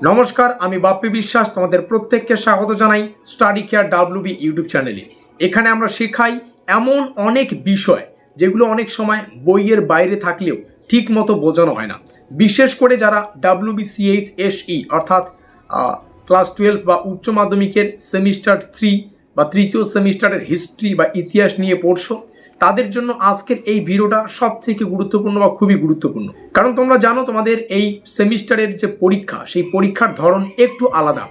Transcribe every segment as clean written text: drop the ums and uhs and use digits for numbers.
নমস্কার, আমি বাপ্পি বিশ্বাস তোমাদের প্রত্যেককে স্বাগত জানাই স্টাডি কেয়ার ডাব্লিউবি ইউটিউব চ্যানেলে। এখানে আমরা শেখাই এমন অনেক বিষয় যেগুলো অনেক সময় বইয়ের বাইরে থাকলেও ঠিক মতো বোঝানো হয় না। বিশেষ করে যারা WBCHSE অর্থাৎ ক্লাস 12 বা উচ্চ মাধ্যমিকের সেমিস্টার 3 বা তৃতীয় সেমিস্টারের হিস্ট্রি বা ইতিহাস নিয়ে পড়ছো, তাদের জন্য আজকের এই ভিডিওটা সব থেকে গুরুত্বপূর্ণ বা খুবই গুরুত্বপূর্ণ। কারণ তোমরা জানো তোমাদের এই সেমিস্টারের যে পরীক্ষা, সেই পরীক্ষার ধরন একটু আলাদা।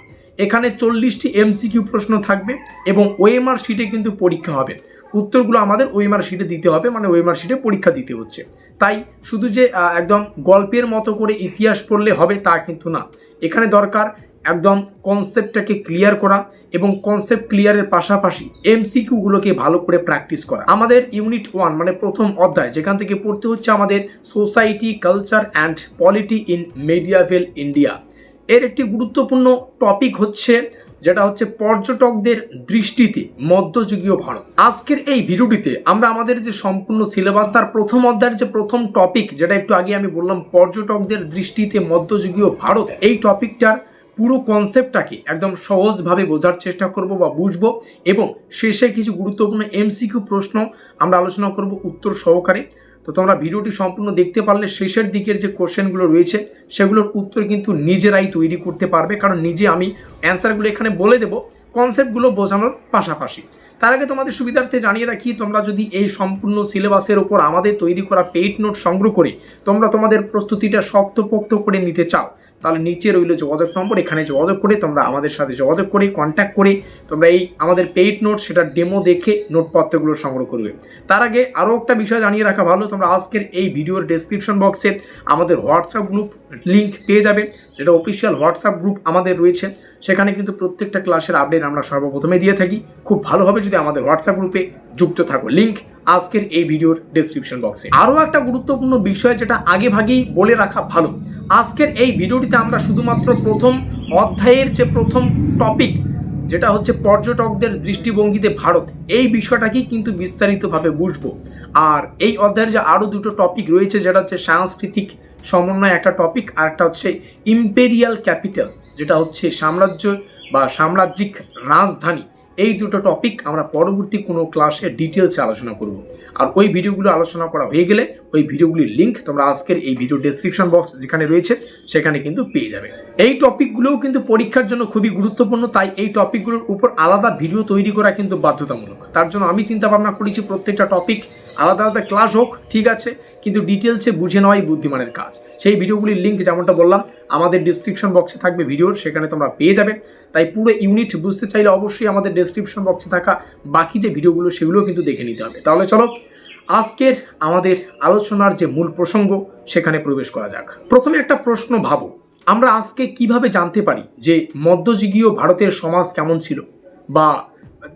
এখানে 40টি MCQ প্রশ্ন থাকবে এবং OMR শিটে কিন্তু পরীক্ষা হবে। উত্তরগুলো আমাদের OMR শিটে দিতে হবে, মানে OMR শিটে পরীক্ষা দিতে হচ্ছে। তাই শুধু যে একদম গল্পের মতো করে ইতিহাস পড়লে হবে তা কিন্তু না। এখানে দরকার একদম কনসেপ্টটাকে ক্লিয়ার করা এবং কনসেপ্ট ক্লিয়ারের পাশাপাশি MCQগুলোকে ভালো করে প্র্যাকটিস করা। আমাদের ইউনিট 1 মানে প্রথম অধ্যায়, যেখান থেকে পড়তে হচ্ছে আমাদের society, culture and polity in medieval India. এর একটি গুরুত্বপূর্ণ টপিক হচ্ছে যেটা হচ্ছে পর্যটকদের দৃষ্টিতে মধ্যযুগীয় ভারত। আজকের এই ভিডিওটিতে আমরা আমাদের যে সম্পূর্ণ সিলেবাস তার প্রথম অধ্যায়ের যে প্রথম টপিক, যেটা একটু আগে আমি বললাম পর্যটকদের দৃষ্টিতে মধ্যযুগীয় ভারত, এই টপিকটার পুরো কনসেপ্টটাকে একদম সহজভাবে বোঝার চেষ্টা করব বা বুঝবো এবং শেষে কিছু গুরুত্বপূর্ণ MCQ প্রশ্ন আমরা আলোচনা করব উত্তর সহকারে। তো তোমরা ভিডিওটি সম্পূর্ণ দেখতে পারলে শেষের দিকের যে কোশ্চেনগুলো রয়েছে সেগুলোর উত্তর কিন্তু নিজেরাই তৈরি করতে পারবে, কারণ নিজে আমি অ্যান্সারগুলো এখানে বলে দেবো কনসেপ্টগুলো বোঝানোর পাশাপাশি। তার আগে তোমাদের সুবিধার্থে জানিয়ে রাখি, তোমরা যদি এই সম্পূর্ণ সিলেবাসের ওপর আমাদের তৈরি করা পেইড নোট সংগ্রহ করে তোমরা তোমাদের প্রস্তুতিটা শক্তপোক্ত করে নিতে চাও, তাহলে নিচে রইল যোগাযোগ নম্বর, এখানে যোগাযোগ করে তোমরা আমাদের সাথে যোগাযোগ করে কন্ট্যাক্ট করে তোমরা এই আমাদের পেইড নোট সেটা ডেমো দেখে নোটপত্রগুলো সংগ্রহ করবে। তার আগে আরও একটা বিষয় জানিয়ে রাখা ভালো, তোমরা আজকের এই ভিডিওর ডেসক্রিপশন বক্সে আমাদের হোয়াটসঅ্যাপ গ্রুপ লিঙ্ক পেয়ে যাবে, যেটা অফিসিয়াল হোয়াটসঅ্যাপ গ্রুপ আমাদের রয়েছে। সেখানে কিন্তু প্রত্যেকটা ক্লাসের আপডেট আমরা সর্বপ্রথমে দিয়ে থাকি। খুব ভালো হবে যদি আমাদের হোয়াটসঅ্যাপ গ্রুপে যুক্ত থাকো, লিঙ্ক আজকের এই ভিডিওর ডেসক্রিপশন বক্সে। আরও একটা গুরুত্বপূর্ণ বিষয় যেটা আগে ভাগেই বলে রাখা ভালো, আজকের এই ভিডিওটিতে আমরা শুধুমাত্র প্রথম অধ্যায়ের যে প্রথম টপিক যেটা হচ্ছে পর্যটকদের দৃষ্টিভঙ্গিতে ভারত, এই বিষয়টাকেই কিন্তু বিস্তারিতভাবে বুঝবো। আর এই অধ্যায়ের যে আরও দুটো টপিক রয়েছে, যেটা হচ্ছে সাংস্কৃতিক সমন্বয় একটা টপিক, আর একটা হচ্ছে ইম্পেরিয়াল ক্যাপিটাল, যেটা হচ্ছে সাম্রাজ্য বা সাম্রাজ্যিক রাজধানী। এই দুটো টপিক আমরা পরবর্তী কোনো ক্লাসে ডিটেলসে আলোচনা করব। আর ওই ভিডিওগুলো আলোচনা করা হয়ে গেলে ওই ভিডিওগুলির লিঙ্ক তোমরা আজকের এই ভিডিও ডেসক্রিপশন বক্স যেখানে রয়েছে সেখানে কিন্তু পেয়ে যাবে। এই টপিকগুলোও কিন্তু পরীক্ষার জন্য খুবই গুরুত্বপূর্ণ, তাই এই টপিকগুলোর উপর আলাদা ভিডিও তৈরি করা কিন্তু বাধ্যতামূলক। তার জন্য আমি চিন্তা ভাবনা করেছি প্রত্যেকটা টপিক আলাদা আলাদা ক্লাস হোক, ঠিক আছে, কিন্তু ডিটেলসে বুঝে নেওয়াই বুদ্ধিমানের কাজ। সেই ভিডিওগুলির লিঙ্ক যেমনটা বললাম আমাদের ডিসক্রিপশন বক্সে থাকবে ভিডিওর, সেখানে তোমরা পেয়ে যাবে। তাই পুরো ইউনিট বুঝতে চাইলে অবশ্যই আমাদের ডেসক্রিপশন বক্সে থাকা বাকি যে ভিডিওগুলো সেগুলোও কিন্তু দেখে নিতে হবে। তাহলে চলো আজকের আমাদের আলোচনার যে মূল প্রসঙ্গ সেখানে প্রবেশ করা যাক। প্রথমে একটা প্রশ্ন ভাবো, আমরা আজকে কিভাবে জানতে পারি যে মধ্যযুগীয় ভারতের সমাজ কেমন ছিল, বা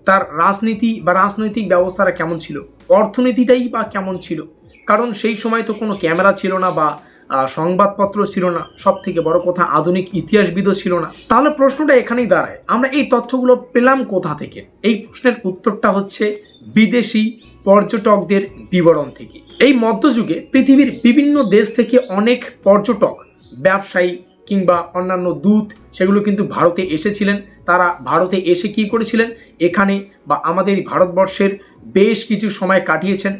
তার রাজনীতি বা রাজনৈতিক ব্যবস্থাটা কেমন ছিল, অর্থনীতিটাই বা কেমন ছিল? কারণ সেই সময় তো কোনো ক্যামেরা ছিল না বা সংবাদপত্র ছিল না, সব থেকে বড় কথা আধুনিক ইতিহাসবিদও ছিল না। তাহলে প্রশ্নটা এখানেই দাঁড়ায়, আমরা এই তথ্যগুলো পেলাম কোথা থেকে? এই প্রশ্নের উত্তরটা হচ্ছে বিদেশি পর্যটকদের বিবরণ থেকে। এই মধ্যযুগে পৃথিবীর বিভিন্ন দেশ থেকে অনেক পর্যটক, ব্যবসায়ী কিংবা অন্যান্য দূত সেগুলো কিন্তু ভারতে এসেছিলেন। তারা ভারতে এসে কি করেছিলেন, এখানে বা আমাদের ভারতবর্ষের বেশ কিছু সময় কাটিয়েছেন,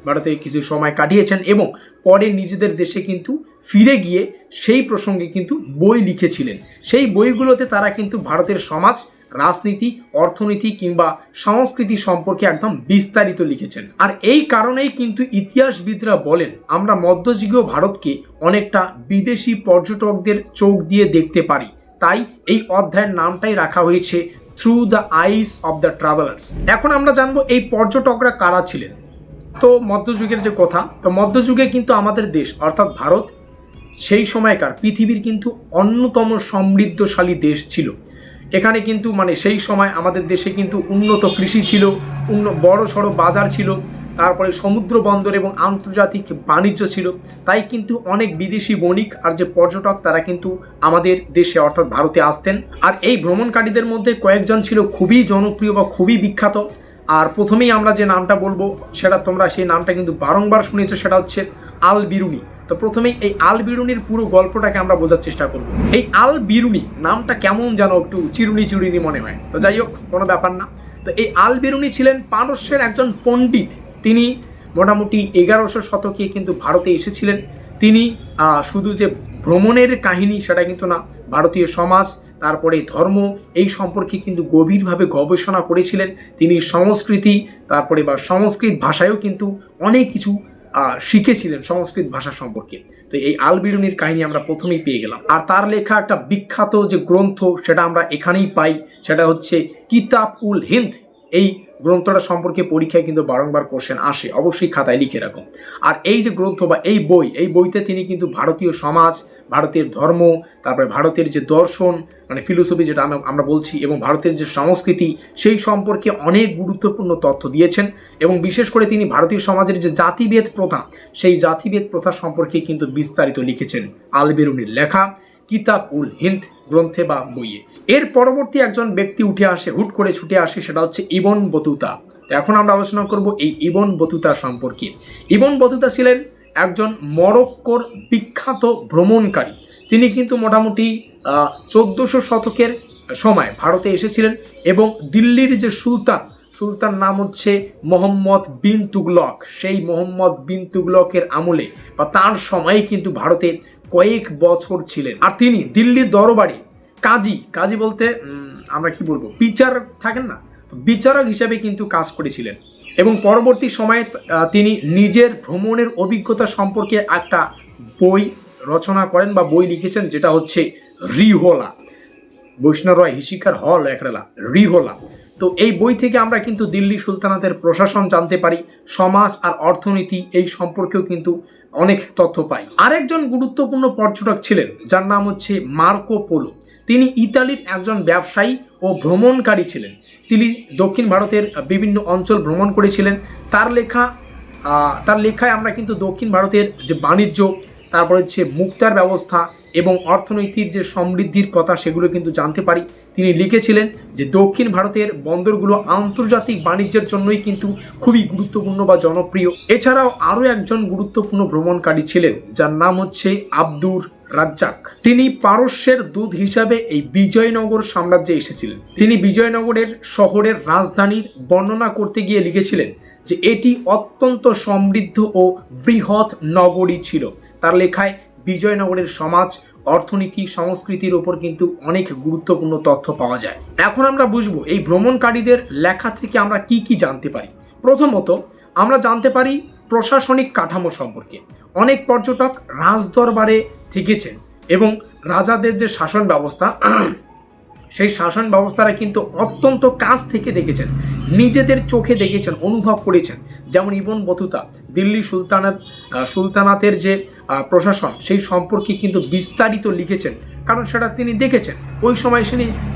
ভারতে কিছু সময় কাটিয়েছেন এবং পরে নিজেদের দেশে কিন্তু ফিরে গিয়ে সেই প্রসঙ্গে কিন্তু বই লিখেছিলেন। সেই বইগুলোতে তারা কিন্তু ভারতের সমাজ, রাজনীতি, অর্থনীতি কিংবা সংস্কৃতি সম্পর্কে একদম বিস্তারিত লিখেছেন। আর এই কারণেই কিন্তু ইতিহাসবিদরা বলেন আমরা মধ্যযুগীয় ভারতকে অনেকটা বিদেশি পর্যটকদের চোখ দিয়ে দেখতে পারি। তাই এই অধ্যায়ের নামটাই রাখা হয়েছে through the eyes of the travellers. এখন আমরা জানবো এই পর্যটকরা কারা ছিলেন। তো মধ্যযুগের যে কথা, তো মধ্যযুগে কিন্তু আমাদের দেশ অর্থাৎ ভারত সেই সময়কার পৃথিবীর কিন্তু অন্যতম সমৃদ্ধশালী দেশ ছিল। এখানে কিন্তু মানে সেই সময় আমাদের দেশে কিন্তু উন্নত কৃষি ছিল, বড় সড়ো বাজার ছিল, তারপরে সমুদ্র বন্দর এবং আন্তর্জাতিক বাণিজ্য ছিল। তাই কিন্তু অনেক বিদেশি বণিক আর যে পর্যটক তারা কিন্তু আমাদের দেশে অর্থাৎ ভারতে আসতেন। আর এই ভ্রমণকারীদের মধ্যে কয়েকজন ছিল খুবই জনপ্রিয় বা খুবই বিখ্যাত। আর প্রথমেই আমরা যে নামটা বলবো সেটা তোমরা সেই নামটা কিন্তু বারংবার শুনেছো, সেটা হচ্ছে আল বিরুনি তো প্রথমেই এই আল বিরুনির পুরো গল্পটাকে আমরা বোঝার চেষ্টা করব। এই আল বিরুনি নামটা কেমন যেন একটু চিরুনি চিরুনি মনে হয়, তো যাই হোক কোনো ব্যাপার না। তো এই আল বিরুনি ছিলেন পারস্যের একজন পণ্ডিত। তিনি মোটামুটি 1100 শতকে কিন্তু ভারতে এসেছিলেন। তিনি শুধু যে ভ্রমণের কাহিনী সেটা কিন্তু না, ভারতীয় সমাজ তারপরে ধর্ম এই সম্পর্কে কিন্তু গভীরভাবে গবেষণা করেছিলেন। তিনি সংস্কৃতি তারপরে বা সংস্কৃত ভাষায়ও কিন্তু অনেক কিছু শিখেছিলেন সংস্কৃত ভাষা সম্পর্কে। তো এই আল বিরুনির কাহিনী আমরা প্রথমেই পেয়ে গেলাম। আর তার লেখা একটা বিখ্যাত যে গ্রন্থ সেটা আমরা এখানেই পাই, সেটা হচ্ছে কিতাব উল হিন্দ। এই গ্রন্থটা সম্পর্কে পরীক্ষায় কিন্তু বারংবার কোশ্চেন আসে, অবশ্যই খাতায় লিখে রাখো। আর এই যে গ্রন্থ বা এই বইতে তিনি কিন্তু ভারতীয় সমাজ, ভারতের ধর্ম, তারপরে ভারতের যে দর্শন মানে ফিলোসফি যেটা আমরা বলছি, এবং ভারতের যে সংস্কৃতি সেই সম্পর্কে অনেক গুরুত্বপূর্ণ তথ্য দিয়েছেন। এবং বিশেষ করে তিনি ভারতীয় সমাজের যে জাতিভেদ প্রথা, সেই জাতিভেদ প্রথা সম্পর্কে কিন্তু বিস্তারিত লিখেছেন আল বিরুনির লেখা কিতাব উল হিন্দ গ্রন্থে বা বইয়ে। এর পরবর্তী একজন ব্যক্তি হুট করে ছুটে আসে, সেটা হচ্ছে ইবন বতুতা। তো এখন আমরা আলোচনা করব এই ইবন বতুতা সম্পর্কে। ইবন বতুতা ছিলেন একজন মরক্কোর বিখ্যাত ভ্রমণকারী। তিনি কিন্তু মোটামুটি 1400 শতকের সময় ভারতে এসেছিলেন এবং দিল্লির যে সুলতান নাম হচ্ছে মোহাম্মদ বিন তুগলক, সেই মোহাম্মদ বিন তুগলকের আমলে বা তার সময়ে কিন্তু ভারতে কয়েক বছর ছিলেন। আর তিনি দিল্লির দরবারে কাজী বলতে আমরা কি বলবো, বিচারক থাকেন না, তো বিচারক হিসাবে কিন্তু কাজ করেছিলেন। এবং পরবর্তী সময়ে তিনি নিজের ভ্রমণের অভিজ্ঞতা সম্পর্কে একটা বই রচনা করেন বা বই লিখেছেন, যেটা হচ্ছে রিহোলা, বৈষ্ণব হিসিকার হল একরেলা রিহোলা। তো এই বই থেকে আমরা কিন্তু দিল্লি সুলতানাতের প্রশাসন জানতে পারি, সমাজ আর অর্থনীতি এই সম্পর্কেও কিন্তু অনেক তথ্য পাই। আরেকজন গুরুত্বপূর্ণ পর্যটক ছিলেন যার নাম হচ্ছে মার্কো পোলো। তিনি ইতালির একজন ব্যবসায়ী ও ভ্রমণকারী ছিলেন। তিনি দক্ষিণ ভারতের বিভিন্ন অঞ্চল ভ্রমণ করেছিলেন। তার লেখায় আমরা কিন্তু দক্ষিণ ভারতের যে বাণিজ্য, তারপরে হচ্ছে মুক্তার ব্যবস্থা এবং অর্থনৈতিক যে সমৃদ্ধির কথা সেগুলো কিন্তু জানতে পারি। তিনি লিখেছিলেন যে দক্ষিণ ভারতের বন্দরগুলো আন্তর্জাতিক বাণিজ্যের জন্যই কিন্তু খুবই গুরুত্বপূর্ণ বা জনপ্রিয়। এছাড়াও আরও একজন গুরুত্বপূর্ণ ভ্রমণকারী ছিলেন যার নাম হচ্ছে আব্দুর রাজ্জাক। তিনি পারস্যের দূত হিসাবে এই বিজয়নগর সাম্রাজ্যে এসেছিলেন। তিনি বিজয়নগরের শহরের রাজধানীর বর্ণনা করতে গিয়ে লিখেছিলেন যে এটি অত্যন্ত সমৃদ্ধ ও বৃহৎ নগরী ছিল। তার লেখায় বিজয়নগরের সমাজ, অর্থনীতি, সংস্কৃতির ওপর কিন্তু অনেক গুরুত্বপূর্ণ তথ্য পাওয়া যায়। এখন আমরা বুঝবো এই ভ্রমণকারীদের লেখা থেকে আমরা কি কি জানতে পারি। প্রথমত আমরা জানতে পারি প্রশাসনিক কাঠামো সম্পর্কে। অনেক পর্যটক রাজদরবারে থেকেছেন এবং রাজাদের যে শাসন ব্যবস্থা সেই শাসন ব্যবস্থাটা কিন্তু অত্যন্ত কাছ থেকে দেখেছেন, নিজেদের চোখে দেখেছেন, অনুভব করেছেন। যেমন ইবন বতুতা দিল্লি সুলতানাতের যে প্রশাসন সেই সম্পর্কে কিন্তু বিস্তারিত লিখেছেন, কারণ সেটা তিনি দেখেছেন, ওই সময়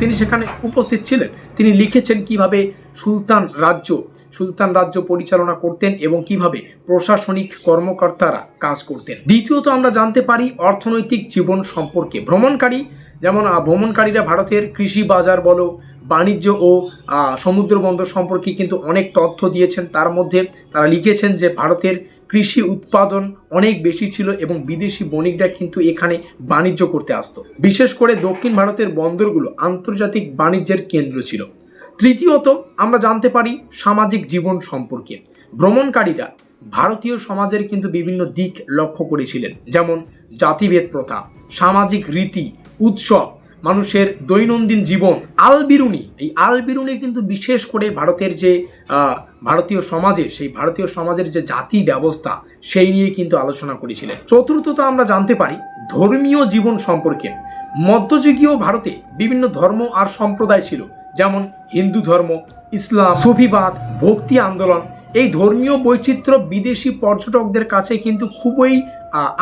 তিনি সেখানে উপস্থিত ছিলেন। তিনি লিখেছেন কিভাবে সুলতান রাজ্য পরিচালনা করতেন এবং কিভাবে প্রশাসনিক কর্মকর্তারা কাজ করতেন। দ্বিতীয়ত আমরা জানতে পারি অর্থনৈতিক জীবন সম্পর্কে। ভ্রমণকারীরা ভারতের কৃষি বাজার বলো, বাণিজ্য ও সমুদ্র বন্দর সম্পর্কে কিন্তু অনেক তথ্য দিয়েছেন। তার মধ্যে তারা লিখেছেন যে ভারতের কৃষি উৎপাদন অনেক বেশি ছিল এবং বিদেশি বণিকরা কিন্তু এখানে বাণিজ্য করতে আসতো। বিশেষ করে দক্ষিণ ভারতের বন্দরগুলো আন্তর্জাতিক বাণিজ্যের কেন্দ্র ছিল। তৃতীয়ত আমরা জানতে পারি সামাজিক জীবন সম্পর্কে। ভ্রমণকারীরা ভারতীয় সমাজের কিন্তু বিভিন্ন দিক লক্ষ্য করেছিলেন, যেমন জাতিভেদ প্রথা, সামাজিক রীতি, উৎসব, মানুষের দৈনন্দিন জীবন। এই আল বিরুনি কিন্তু বিশেষ করে ভারতীয় সমাজের যে জাতি ব্যবস্থা সেই নিয়ে কিন্তু আলোচনা করেছিলেন। চতুর্থত আমরা জানতে পারি ধর্মীয় জীবন সম্পর্কে। মধ্যযুগীয় ভারতে বিভিন্ন ধর্ম আর সম্প্রদায় ছিল, যেমন হিন্দু ধর্ম, ইসলাম, সুফিবাদ, ভক্তি আন্দোলন। এই ধর্মীয় বৈচিত্র্য বিদেশি পর্যটকদের কাছে কিন্তু খুবই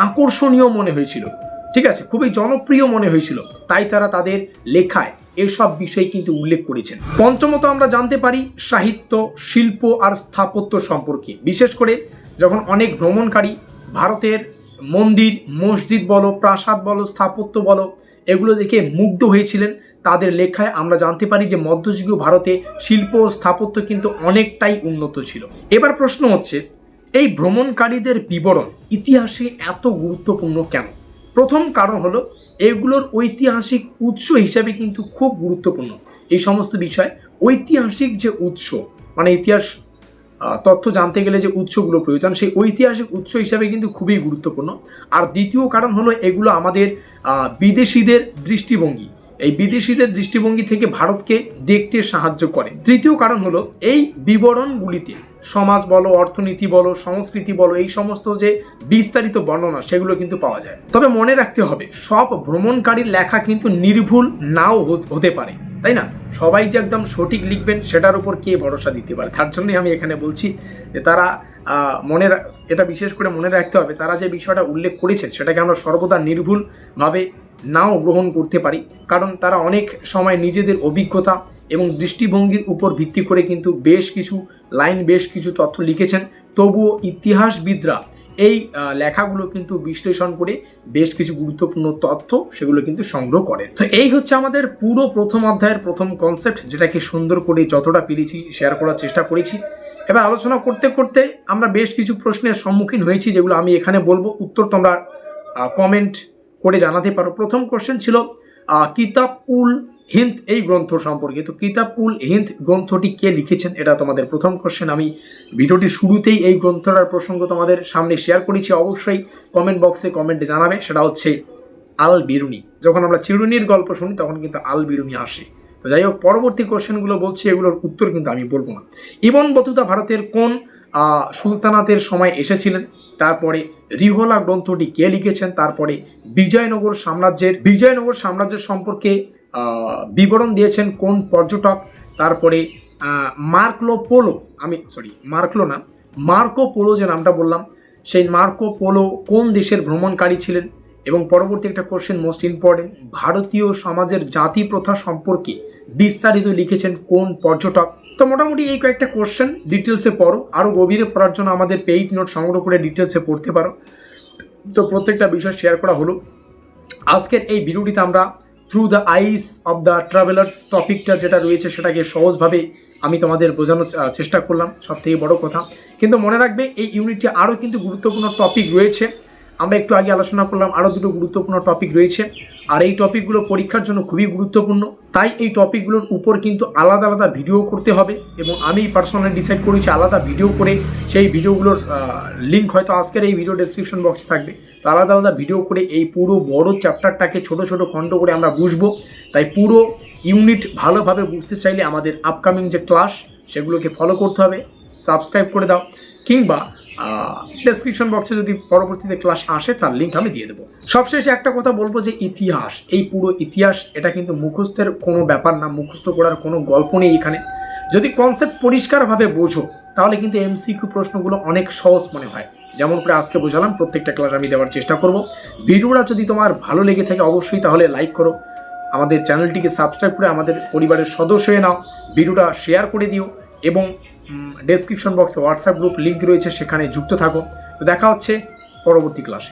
আকর্ষণীয় মনে হয়েছিল, ঠিক আছে, খুবই জনপ্রিয় মনে হয়েছিল। তাই তারা তাদের লেখায় এসব বিষয় কিন্তু উল্লেখ করেছেন। পঞ্চমত আমরা জানতে পারি সাহিত্য, শিল্প আর স্থাপত্য সম্পর্কে। বিশেষ করে যখন অনেক ভ্রমণকারী ভারতের মন্দির, মসজিদ বলো, প্রাসাদ বলো, স্থাপত্য বলো, এগুলো দেখে মুগ্ধ হয়েছিলেন, তাদের লেখায় আমরা জানতে পারি যে মধ্যযুগীয় ভারতে শিল্প ও স্থাপত্য কিন্তু অনেকটাই উন্নত ছিল। এবার প্রশ্ন হচ্ছে এই ভ্রমণকারীদের বিবরণ ইতিহাসে এত গুরুত্বপূর্ণ কেন? প্রথম কারণ হলো এগুলোর ঐতিহাসিক উৎস হিসাবে কিন্তু খুব গুরুত্বপূর্ণ। এই সমস্ত বিষয় ঐতিহাসিক যে উৎস, মানে ইতিহাস তথ্য জানতে গেলে যে উৎসগুলো প্রয়োজন, সেই ঐতিহাসিক উৎস হিসাবে কিন্তু খুবই গুরুত্বপূর্ণ। আর দ্বিতীয় কারণ হলো এগুলো আমাদের বিদেশিদের দৃষ্টিভঙ্গি, এই বিদেশিদের দৃষ্টিভঙ্গি থেকে ভারতকে দেখতে সাহায্য করে। তৃতীয় কারণ হলো এই বিবরণগুলিতে সমাজ বলো, অর্থনীতি বলো, সংস্কৃতি বলো, এই সমস্ত যে বিস্তারিত বর্ণনা সেগুলো কিন্তু পাওয়া যায়। তবে মনে রাখতে হবে সব ভ্রমণকারীর লেখা কিন্তু নির্ভুল নাও হতে পারে, তাই না? সবাই যে একদম সঠিক লিখবেন সেটার উপর কে ভরসা দিতে পারে? তার জন্যই আমি এখানে বলছি যে তারা এটা বিশেষ করে মনে রাখতে হবে, তারা যে বিষয়টা উল্লেখ করেছেন সেটাকে আমরা সর্বদা নির্ভুলভাবে নাও গ্রহণ করতে পারি, কারণ তারা অনেক সময় নিজেদের অভিজ্ঞতা এবং দৃষ্টিভঙ্গির উপর ভিত্তি করে কিন্তু বেশ কিছু লাইন, বেশ কিছু তথ্য লিখেছেন। তবুও ইতিহাসবিদরা এই লেখাগুলো কিন্তু বিশ্লেষণ করে বেশ কিছু গুরুত্বপূর্ণ তথ্য সেগুলো কিন্তু সংগ্রহ করে। তো এই হচ্ছে আমাদের পুরো প্রথম অধ্যায়ের প্রথম কনসেপ্ট, যেটাকে সুন্দর করে যতটা পেরেছি শেয়ার করার চেষ্টা করেছি। এবার আলোচনা করতে করতে আমরা বেশ কিছু প্রশ্নের সম্মুখীন হয়েছি, যেগুলো আমি এখানে বলবো, উত্তর তোমরা কমেন্ট করে জানাতে পারো। প্রথম কোশ্চেন ছিল কিতাব-উল হিন্দ এই গ্রন্থ সম্পর্কে। তো কিতাব-উল হিন্দ গ্রন্থটি কে লিখেছেন, এটা তোমাদের প্রথম কোশ্চেন। আমি ভিডিওটির শুরুতেই এই গ্রন্থটার প্রসঙ্গ তোমাদের সামনে শেয়ার করেছি, অবশ্যই কমেন্ট বক্সে কমেন্টে জানাবে। সেটা হচ্ছে আল বিরুনি। যখন আমরা চিরুনির গল্প শুনি তখন কিন্তু আল বিরুনি আসে। তো যাই হোক, পরবর্তী কোশ্চেনগুলো বলছি, এগুলোর উত্তর কিন্তু আমি বলবো না। ইবন বতুতা ভারতের কোন সুলতানাতের সময় এসেছিলেন? তারপরে রিহলা গ্রন্থটি কে লিখেছেন? তারপরে বিজয়নগর সাম্রাজ্যের সম্পর্কে বিবরণ দিয়েছেন কোন পর্যটক? তারপরে মার্কো পোলো যে নামটা বললাম, সেই মার্কো পোলো কোন দেশের ভ্রমণকারী ছিলেন? এবং পরবর্তী একটা কোশ্চেন, মোস্ট ইম্পর্টেন্ট, ভারতীয় সমাজের জাতি প্রথা সম্পর্কে বিস্তারিত লিখেছেন কোন পর্যটক? তো মোটামুটি এই কয়েকটা কোশ্চেন ডিটেলসে পড়ো, আরও গভীরে পড়ার জন্য আমাদের পেইড নোট সংগ্রহ করে ডিটেলসে পড়তে পারো। তো প্রত্যেকটা বিষয় শেয়ার করা হলো। আজকের এই ভিডিওটিতে আমরা through the eyes of the travellers টপিকটা যেটা রয়েছে সেটাকে সহজভাবে আমি তোমাদের বোঝানোর চেষ্টা করলাম, সব থেকে বড় কথা। কিন্তু মনে রাখবে এই ইউনিটে আরও কিন্তু গুরুত্বপূর্ণ টপিক রয়েছে। আমরা একটু আগে আলোচনা করলাম, আরও দুটো গুরুত্বপূর্ণ টপিক রয়েছে, আর এই টপিকগুলো পরীক্ষার জন্য খুবই গুরুত্বপূর্ণ। তাই এই টপিকগুলোর উপর কিন্তু আলাদা আলাদা ভিডিও করতে হবে, এবং আমি পার্সোনালি ডিসাইড করেছি আলাদা ভিডিও করে সেই ভিডিওগুলোর লিঙ্ক হয়তো আজকের এই ভিডিও ডেসক্রিপশন বক্সে থাকবে। তো আলাদা আলাদা ভিডিও করে এই পুরো বড় চ্যাপ্টারটাকে ছোট ছোট খণ্ড করে আমরা বুঝবো। তাই পুরো ইউনিট ভালোভাবে বুঝতে চাইলে আমাদের আপকামিং যে ক্লাস সেগুলোকে ফলো করতে হবে, সাবস্ক্রাইব করে দাও, কিংবা ডেসক্রিপশন বক্সে যদি পরবর্তীতে ক্লাস আসে তার লিঙ্ক আমি দিয়ে দেবো। সবশেষে একটা কথা বলবো যে ইতিহাস, এই পুরো ইতিহাস এটা কিন্তু মুখস্থের কোনো ব্যাপার না, মুখস্থ করার কোনো গল্প নেই এখানে। যদি কনসেপ্ট পরিষ্কারভাবে বোঝো তাহলে কিন্তু এমসিকিউ প্রশ্নগুলো অনেক সহজ মনে হয়। যেমন করে আজকে বোঝালাম, প্রত্যেকটা ক্লাস আমি দেওয়ার চেষ্টা করব। ভিডিওটা যদি তোমার ভালো লেগে থাকে অবশ্যই তাহলে লাইক করো, আমাদের চ্যানেলটিকে সাবস্ক্রাইব করে আমাদের পরিবারের সদস্য হয়ে নাও, ভিডিওটা শেয়ার করে দিও, এবং ডেসক্রিপশন বক্সে হোয়াটসঅ্যাপ গ্রুপ লিঙ্ক রয়েছে, সেখানে যুক্ত থাকো। তো দেখা হচ্ছে পরবর্তী ক্লাসে।